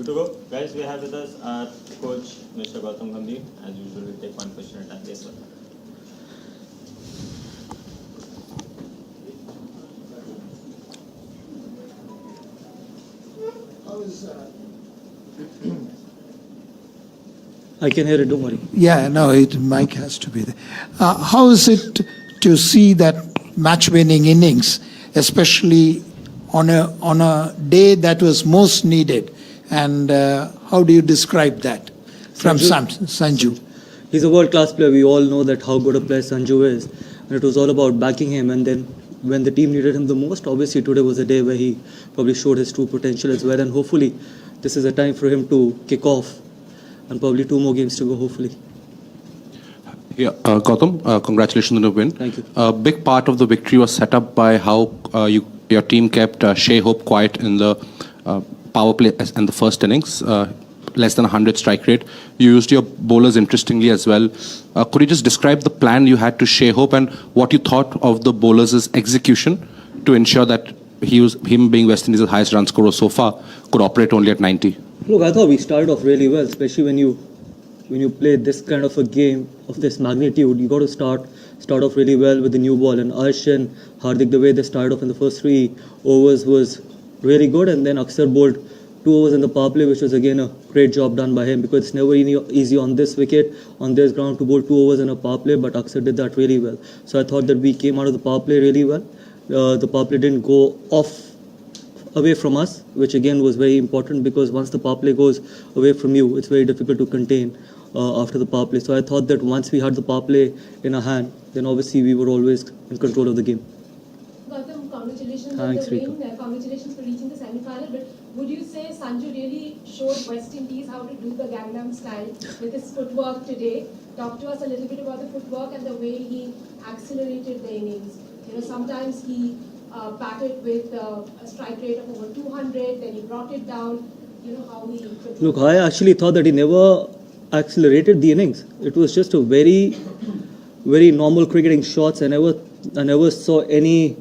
Good to go. Guys, we have with us our coach, Mr. Gautam Gambhir. As usual, we take one question at a time. Yes, sir. I can hear it, don't worry. Yeah, no, mic has to be there. How is it to see that match-winning innings, especially on a day that was most needed? And how do you describe that from Sanju? He's a world-class player. We all know that how good a player Sanju is. And it was all about backing him. And then when the team needed him the most, obviously today was a day where he probably showed his true potential as well. And hopefully this is a time for him to kick off. And probably 2 more games to go, hopefully. Yeah, Gautam, congratulations on the win. Thank you. A big part of the victory was set up by how your team kept Shea Hope quiet in the power play in the first innings, less than 100 strike rate. You used your bowlers interestingly as well. Could you just describe the plan you had to Shea Hope and what you thought of the bowlers' execution to ensure that him being West Indies' highest run scorer so far could operate only at 90? Look, I thought we started off really well, especially when you play this kind of a game of this magnitude. You got to start off really well with the new ball. And Arsh and Hardik, the way they started off in the first 3 overs was really good. And then Aksar bowled 2 overs in the power play, which was again a great job done by him, because it's never easy on this wicket, on this ground, to bowl 2 overs in a power play. But Aksar did that really well. So I thought that we came out of the power play really well. The power play didn't go away from us, which again was very important, because once the power play goes away from you, it's very difficult to contain after the power play. So I thought that once we had the power play in our hand, then obviously we were always in control of the game. Gautam, congratulations Thanks, on the Rika. win. Congratulations for reaching the semi-final. But would you say Sanju really showed West Indies how to do the Gangnam style with his footwork today? Talk to us a little bit about the footwork and the way he accelerated the innings. You know, sometimes he batted with a strike rate of over 200, then he brought it down. You know how he... Look, I actually thought that he never accelerated the innings. It was just a very, very normal cricketing shots. I never saw any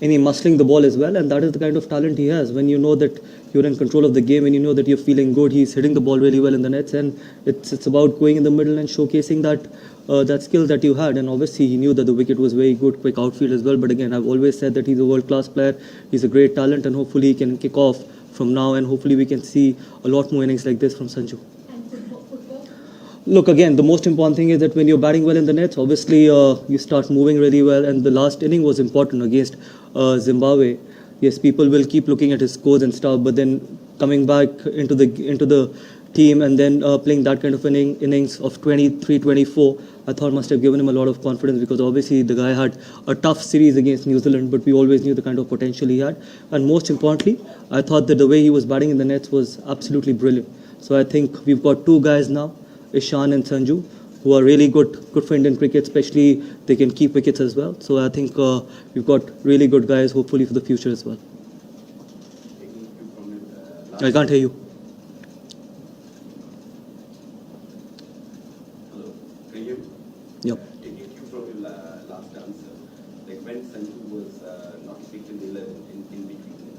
muscling the ball as well, and that is the kind of talent he has. When you know that you're in control of the game and you know that you're feeling good, he's hitting the ball really well in the nets, and it's about going in the middle and showcasing that skill that you had. And obviously he knew that the wicket was very good, quick outfield as well. But again, I've always said that he's a world-class player. He's a great talent, and hopefully he can kick off from now, and hopefully we can see a lot more innings like this from Sanju. Look, again, the most important thing is that when you're batting well in the nets, obviously you start moving really well. And the last inning was important against Zimbabwe. Yes, people will keep looking at his scores and stuff, but then coming back into the team and then playing that kind of innings of 23-24, I thought must have given him a lot of confidence, because obviously the guy had a tough series against New Zealand, but we always knew the kind of potential he had. And most importantly, I thought that the way he was batting in the nets was absolutely brilliant. So I think we've got 2 guys now, Ishan and Sanju, who are really good for Indian cricket, especially they can keep wickets as well. So I think we've got really good guys, hopefully for the future as well. I can't hear you. Hello, can you? Yep. Taking you from your last answer, like when Sanju was not picked in the 11 in between,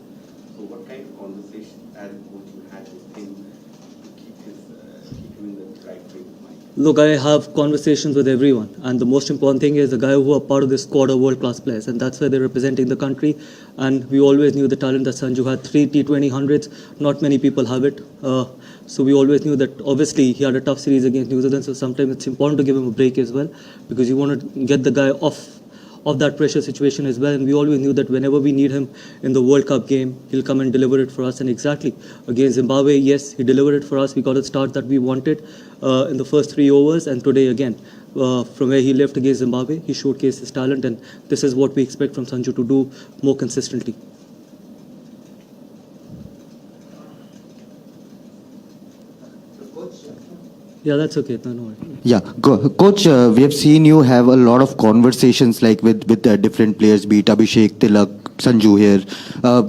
so what kind of conversation as a coach you had with him to keep him in the right frame of mind? Look, I have conversations with everyone, and the most important thing is the guy who are part of this squad are world-class players, and that's why they're representing the country. And we always knew the talent that Sanju had. 3 T20 hundreds, not many people have it. So we always knew that obviously he had a tough series against New Zealand, so sometimes it's important to give him a break as well, because you want to get the guy off that pressure situation as well. And we always knew that whenever we need him in the World Cup game, he'll come and deliver it for us. And exactly against Zimbabwe, yes, he delivered it for us. We got a start that we wanted in the first 3 overs, and today again, from where he left against Zimbabwe, he showcased his talent, and this is what we expect from Sanju to do more consistently. Yeah, that's okay. No worries. Yeah, Coach, we have seen you have a lot of conversations like with different players, be it Abhishek, Tilak, Sanju here.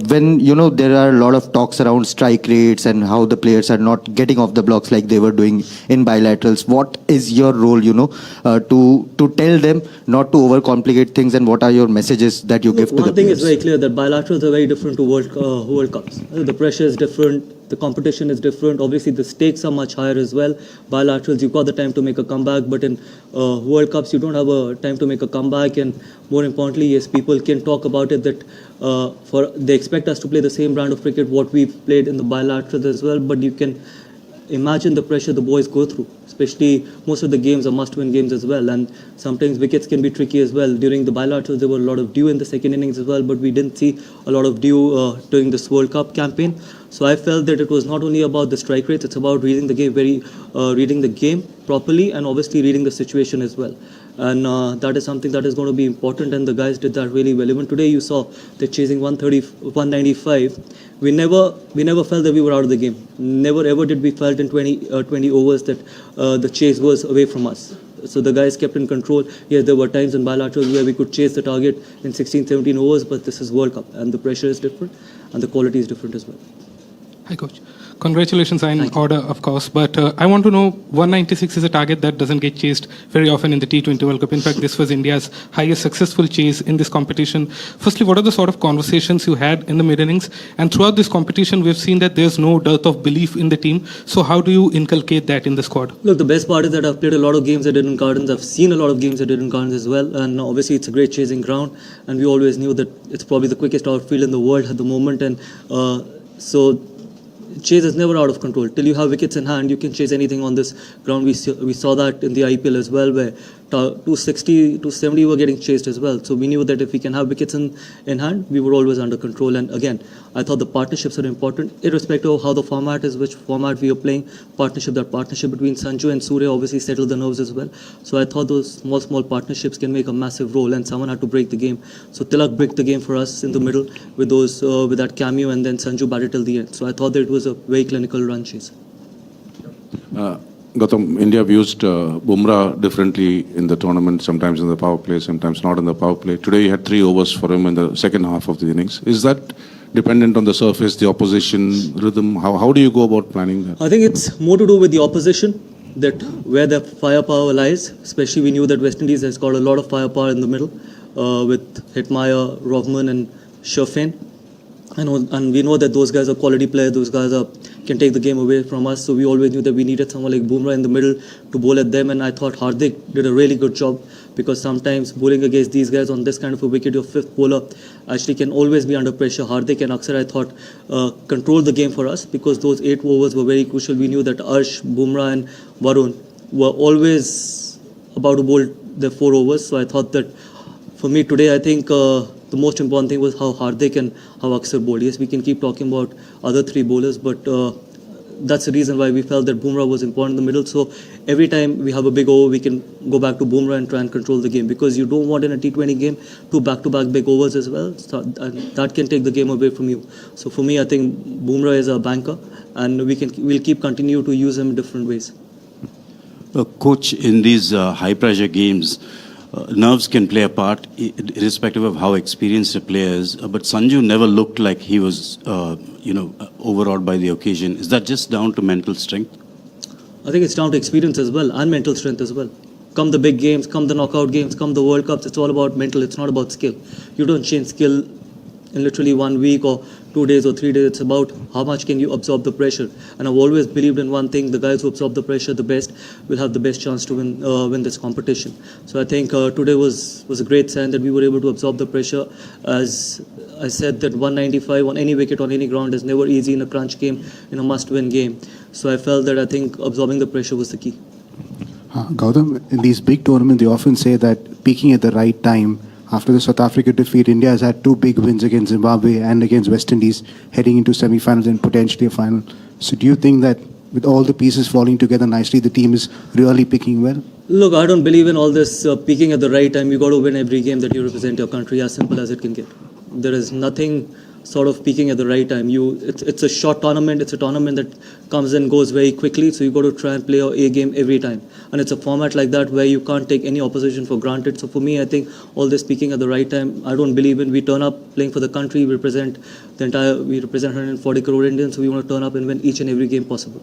When, there are a lot of talks around strike rates and how the players are not getting off the blocks like they were doing in bilaterals, what is your role, to tell them not to overcomplicate things, and what are your messages that you give to the players? One thing is very clear, that bilaterals are very different to World Cups. The pressure is different. the competition is different. Obviously, the stakes are much higher as well. Bilaterals, you've got the time to make a comeback, but in World Cups, you don't have a time to make a comeback. And more importantly, yes, people can talk about it that they expect us to play the same brand of cricket what we've played in the bilaterals as well. But you can imagine the pressure the boys go through, especially most of the games are must-win games as well, and sometimes wickets can be tricky as well. During the bilaterals, there were a lot of dew in the second innings as well, but we didn't see a lot of dew during this World Cup campaign. So I felt that it was not only about the strike rates, it's about reading the game reading the game properly, and obviously reading the situation as well. And that is something that is going to be important, and the guys did that really well. Even today, you saw they're chasing 195. We never felt that we were out of the game. Never ever did we felt in 20 overs that the chase was away from us. So the guys kept in control. Yes, there were times in bilaterals where we could chase the target in 16, 17 overs, but this is World Cup, and the pressure is different, and the quality is different as well. Hi, Coach. Congratulations in order, of course. But I want to know, 196 is a target that doesn't get chased very often in the T20 World Cup. In fact, this was India's highest successful chase in this competition. Firstly, what are the sort of conversations you had in the mid-innings? And throughout this competition, we've seen that there's no dearth of belief in the team. So how do you inculcate that in the squad? Look, the best part is that I've played a lot of games at Eden Gardens. I've seen a lot of games at Eden Gardens as well. And obviously, it's a great chasing ground. And we always knew that it's probably the quickest outfield in the world at the moment. And so chase is never out of control. Till you have wickets in hand, you can chase anything on this ground. We saw that in the IPL as well, where 260, 270 were getting chased as well. So we knew that if we can have wickets in hand, we were always under control. And again, I thought the partnerships are important, irrespective of how the format is, which format we are playing. That partnership between Sanju and Surya obviously settled the nerves as well. So I thought those small partnerships can make a massive role, and someone had to break the game. So Tilak broke the game for us in the middle with that cameo, and then Sanju batted till the end. So I thought that it was a very clinical run chase. Gautam, India have used Bumrah differently in the tournament, sometimes in the power play, sometimes not in the power play. Today you had 3 overs for him in the second half of the innings. Is that dependent on the surface, the opposition, rhythm? How do you go about planning that? I think it's more to do with the opposition, that where the firepower lies. Especially we knew that West Indies has got a lot of firepower in the middle with Hetmeyer, Rovman and Sherfane. And we know that those guys are quality players. Those guys can take the game away from us. So we always knew that we needed someone like Bumrah in the middle to bowl at them. And I thought Hardik did a really good job, because sometimes bowling against these guys on this kind of a wicket, your fifth bowler actually can always be under pressure. Hardik and Aksar, I thought, controlled the game for us, because those 8 overs were very crucial. We knew that Arsh, Bumrah and Varun were always about to bowl their 4 overs. So I thought that for me today, I think the most important thing was how Hardik and how Aksar bowled. Yes, we can keep talking about other 3 bowlers, but that's the reason why we felt that Bumrah was important in the middle. So every time we have a big over, we can go back to Bumrah and try and control the game, because you don't want in a T20 game 2 back-to-back big overs as well. So that can take the game away from you. So for me, I think Bumrah is a banker, and we'll keep continue to use him in different ways. Coach, in these high-pressure games, nerves can play a part, irrespective of how experienced a player is. But Sanju never looked like he was, overawed by the occasion. Is that just down to mental strength? I think it's down to experience as well, and mental strength as well. Come the big games, come the knockout games, come the World Cups, it's all about mental, it's not about skill. You don't change skill in literally 1 week or 2 days or 3 days. It's about how much can you absorb the pressure. And I've always believed in one thing: the guys who absorb the pressure the best will have the best chance to win this competition. So I think today was a great sign that we were able to absorb the pressure. As I said, that 195 on any wicket on any ground is never easy in a crunch game, in a must-win game. So I felt that I think absorbing the pressure was the key. Gautam, in these big tournaments, they often say that peaking at the right time. After the South Africa defeat, India has had 2 big wins against Zimbabwe and against West Indies, heading into semi-finals and potentially a final. So do you think that with all the pieces falling together nicely, the team is really picking well? Look, I don't believe in all this peaking at the right time. You got to win every game that you represent your country, as simple as it can get. There is nothing sort of peaking at the right time. It's a short tournament. It's a tournament that comes and goes very quickly. So you got to try and play your A game every time. And it's a format like that where you can't take any opposition for granted. So for me, I think all this peaking at the right time, I don't believe in. We turn up playing for the country. We represent 140 crore Indians. So we want to turn up and win each and every game possible.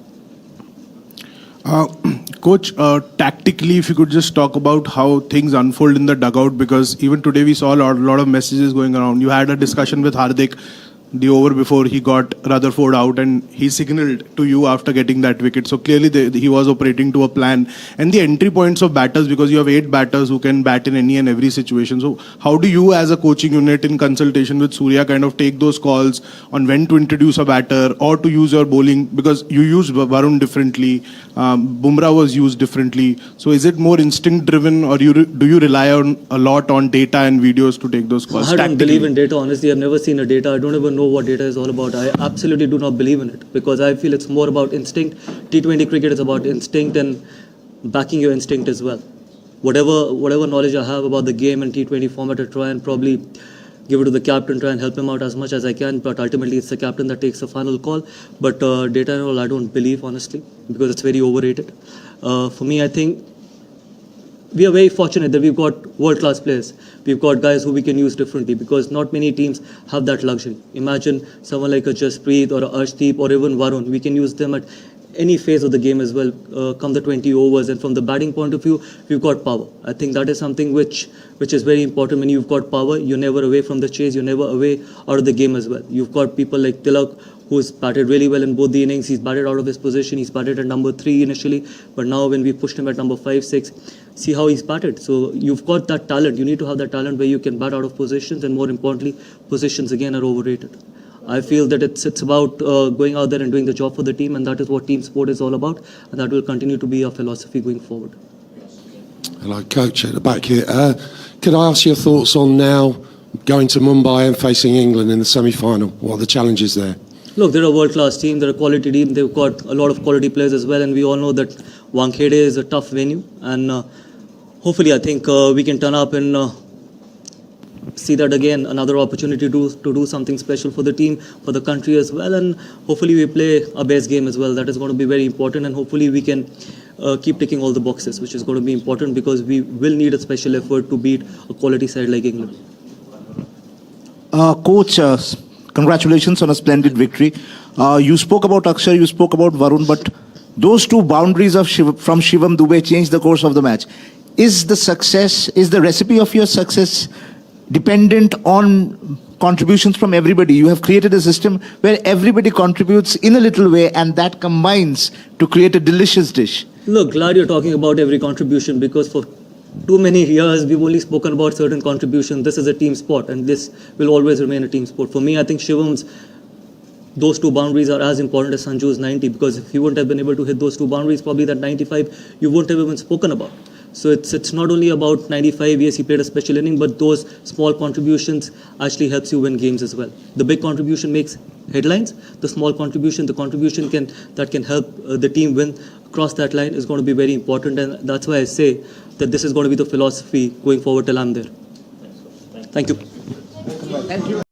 Coach, tactically, if you could just talk about how things unfold in the dugout, because even today we saw a lot of messages going around. You had a discussion with Hardik. the over before he got Rutherford out, and he signaled to you after getting that wicket. So clearly he was operating to a plan. And the entry points of batters, because you have 8 batters who can bat in any and every situation. So how do you as a coaching unit in consultation with Surya kind of take those calls on when to introduce a batter or to use your bowling? Because you use Varun differently, Bumrah was used differently. So is it more instinct driven, or do you rely on a lot on data and videos to take those calls? I don't believe in data, honestly. I've never seen a data. I don't even know what data is all about. I absolutely do not believe in it, because I feel it's more about instinct. T20 cricket is about instinct and backing your instinct as well. Whatever knowledge I have about the game and T20 format, I try and probably give it to the captain, try and help him out as much as I can, but ultimately it's the captain that takes the final call. But data and all, I don't believe, honestly, because it's very overrated. For me, I think we are very fortunate that we've got world-class players. We've got guys who we can use differently, because not many teams have that luxury. Imagine someone like a Jasprit or a Arshdeep or even Varun. We can use them at any phase of the game as well, come the 20 overs. And from the batting point of view, we've got power. I think that is something which is very important. When you've got power, you're never away from the chase, you're never away out of the game as well. You've got people like Tilak, who's batted really well in both the innings. He's batted out of his position. He's batted at number 3 initially, but now when we pushed him at number 5, 6, see how he's batted. So you've got that talent. You need to have that talent where you can bat out of positions, and more importantly, positions again are overrated. I feel that it's about going out there and doing the job for the team, and that is what team sport is all about, and that will continue to be our philosophy going forward. Hello, Coach, at the back here. Could I ask your thoughts on now going to Mumbai and facing England in the semi-final? What are the challenges there? Look, they're a world-class team. They're a quality team. They've got a lot of quality players as well, and we all know that Wankhede is a tough venue, and hopefully I think we can turn up and see that again, another opportunity to do something special for the team, for the country as well, and hopefully we play our best game as well. That is going to be very important, and hopefully we can keep ticking all the boxes, which is going to be important, because we will need a special effort to beat a quality side like England. Coach, congratulations on a splendid victory. You spoke about Akshar, you spoke about Varun, but those 2 boundaries of from Shivam Dube changed the course of the match. Is the recipe of your success dependent on contributions from everybody? You have created a system where everybody contributes in a little way, and that combines to create a delicious dish. Look, glad you're talking about every contribution, because for too many years we've only spoken about certain contributions. This is a team sport, and this will always remain a team sport. For me, I think Shivam's those 2 boundaries are as important as Sanju's 90, because if he wouldn't have been able to hit those 2 boundaries, probably that 95 you wouldn't have even spoken about. So it's not only about 95, yes, he played a special inning, but those small contributions actually helps you win games as well. The big contribution makes headlines. The small contribution, the contribution that can help the team win, cross that line, is going to be very important, and that's why I say that this is going to be the philosophy going forward till I'm there. Thank you.